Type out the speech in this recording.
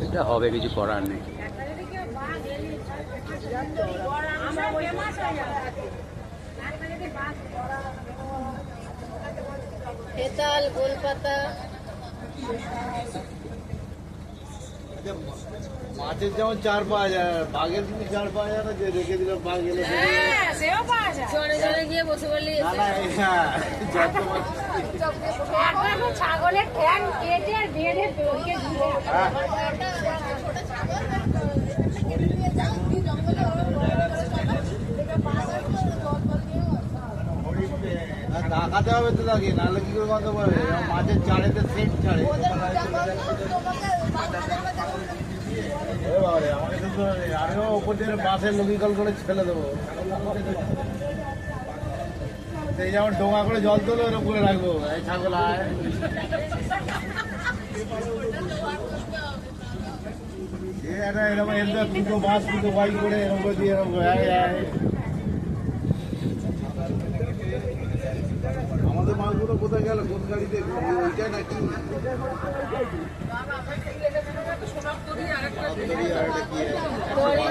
এটা হবে, কিছু করার নেই। হেতাল, গোলপাতা, মাছের যেমন চার পাওয়া যায়, বাঘের কিন্তু চার পাওয়া যায় না, যে রেখে দিল বাঘ এলো জনে জনে গিয়ে বসে বললি ছাগলের ঠ্যাং কেটে আর বেঁধে দড়িয়ে দিয়ে তাকাতে হবে তো তাকে, নাহলে কি করে গন্ধ পাবে? মাছের চাড়েতে সেট ছাড়ে। আমাকে তো আমিও ওপর দিয়ে বাসের লবিকল করে ফেলে দেবো। সেই যেমন ডোঙা করে জল তোলো এরকম করে রাখবো, এই ছাগল আয়। এরকম এরকম দুটো বাস দুটো বাইক করে এরকম করে দিয়ে এরকম করে আমাদের মালগুলো কোথায় গেল? কোন গাড়িতে? ওইটাই নাকি? পরে